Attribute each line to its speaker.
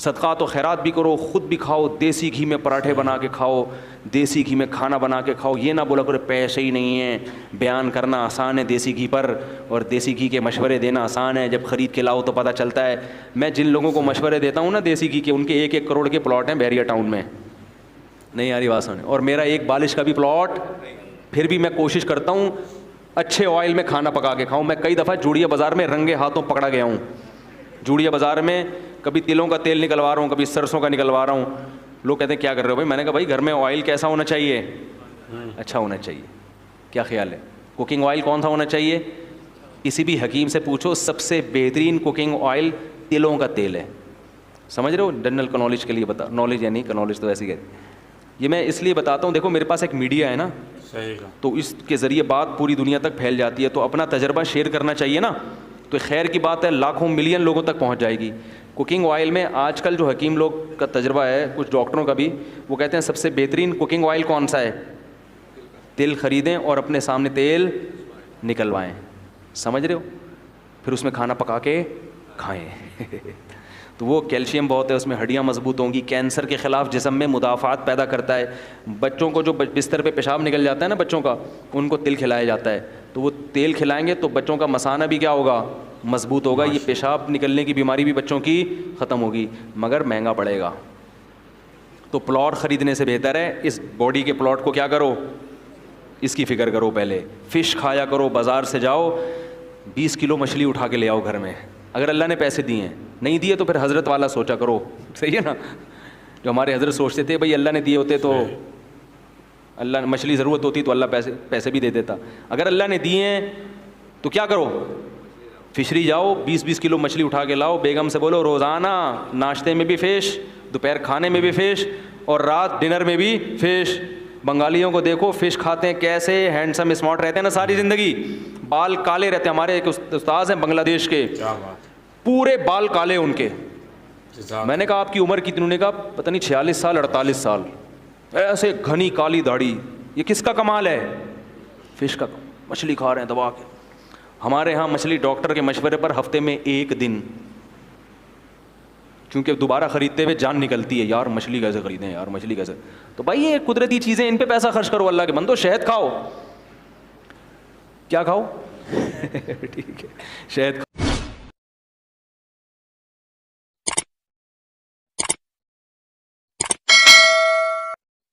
Speaker 1: صدقات و خیرات بھی کرو, خود بھی کھاؤ, دیسی گھی میں پراٹھے بنا کے کھاؤ, دیسی گھی میں کھانا بنا کے کھاؤ. یہ نہ بولا کرو پیسے ہی نہیں ہیں, بیان کرنا آسان ہے دیسی گھی پر, اور دیسی گھی کے مشورے دینا آسان ہے, جب خرید کے لاؤ تو پتہ چلتا ہے. میں جن لوگوں کو مشورے دیتا ہوں نا دیسی گھی کے, ان کے 1-1 کروڑ کے پلاٹ ہیں بحریہ ٹاؤن میں, نہیں آ رہی بات سمجھ, اور میرا ایک بالش کا بھی پلاٹ. پھر بھی میں کوشش کرتا ہوں اچھے آئل میں کھانا پکا کے کھاؤں. میں کئی دفعہ جوڑیا بازار میں رنگے ہاتھوں پکڑا گیا ہوں. جوڑیا بازار میں کبھی تلوں کا تیل نکلوا رہا ہوں, کبھی سرسوں کا نکلوا رہا ہوں. لوگ کہتے ہیں کیا کر رہے ہو بھائی؟ میں نے کہا بھائی گھر میں آئل کیسا ہونا چاہیے؟ اچھا ہونا چاہیے. کیا خیال ہے کوکنگ آئل کون سا ہونا چاہیے؟ کسی بھی حکیم سے پوچھو, سب سے بہترین کوکنگ آئل تلوں کا تیل ہے. سمجھ رہے ہو؟ جنرل کا نالج کے لیے بتا, نالج یا نہیں کا نالج تو ویسے ہی کہتے. یہ میں اس لیے بتاتا ہوں, دیکھو میرے پاس ایک میڈیا ہے نا, تو اس کے ذریعے بات پوری دنیا تک پھیل جاتی ہے, تو اپنا تجربہ شیئر کرنا چاہیے نا. تو خیر کی بات ہے, لاکھوں ملین لوگوں تک پہنچ جائے گی. کوکنگ آئل میں آج کل جو حکیم لوگ کا تجربہ ہے, کچھ ڈاکٹروں کا بھی, وہ کہتے ہیں سب سے بہترین کوکنگ آئل کون سا ہے؟ تل خریدیں اور اپنے سامنے تیل نکلوائیں. سمجھ رہے ہو؟ پھر اس میں کھانا پکا کے کھائیں. تو وہ کیلشیم بہت ہے اس میں, ہڈیاں مضبوط ہوں گی, کینسر کے خلاف جسم میں مدافعات پیدا کرتا ہے. بچوں کو جو بستر پہ پیشاب نکل جاتا ہے نا بچوں کا, ان کو تل کھلایا جاتا ہے. تو وہ تیل کھلائیں گے تو بچوں کا مثانہ بھی کیا ہوگا؟ مضبوط ہوگا. یہ پیشاب نکلنے کی بیماری بھی بچوں کی ختم ہوگی, مگر مہنگا پڑے گا. تو پلاٹ خریدنے سے بہتر ہے اس باڈی کے پلاٹ کو کیا کرو, اس کی فکر کرو. پہلے فش کھایا کرو, بازار سے جاؤ 20 کلو مچھلی اٹھا کے لے آؤ گھر میں, اگر اللہ نے پیسے دیے ہیں. نہیں دیے تو پھر حضرت والا سوچا کرو. صحیح ہے نا؟ جو ہمارے حضرت سوچتے تھے بھائی اللہ نے دیے ہوتے تو اللہ, مچھلی ضرورت ہوتی تو اللہ پیسے بھی دے دیتا. اگر اللہ نے دیے ہیں تو کیا کرو, فشری جاؤ, 20-20 کلو مچھلی اٹھا کے لاؤ. بیگم سے بولو روزانہ ناشتے میں بھی فش, دوپہر کھانے میں بھی فش, اور رات ڈنر میں بھی فش. بنگالیوں کو دیکھو فش کھاتے ہیں کیسے ہینڈسم اسمارٹ رہتے ہیں نا ساری زندگی, بال کالے رہتے ہیں. ہمارے ایک استاذ ہیں بنگلہ دیش کے, پورے بال کالے ان کے. میں نے کہا آپ کی عمر کتنی؟ انہوں نے کہا پتہ نہیں 46 سال 48 سال. ایسے گھنی کالی داڑھی. یہ کس کا کمال ہے؟ فش کا. مچھلی کھا رہے ہیں دبا کے. ہمارے ہاں مچھلی ڈاکٹر کے مشورے پر ہفتے میں 1 دن, کیونکہ دوبارہ خریدتے ہوئے جان نکلتی ہے, یار مچھلی کیسے خریدیں, یار مچھلی کیسے. تو بھائی یہ قدرتی چیزیں, ان پہ پیسہ خرچ کرو. اللہ کے بندو شہد کھاؤ. کیا کھاؤ؟ ٹھیک ہے شہد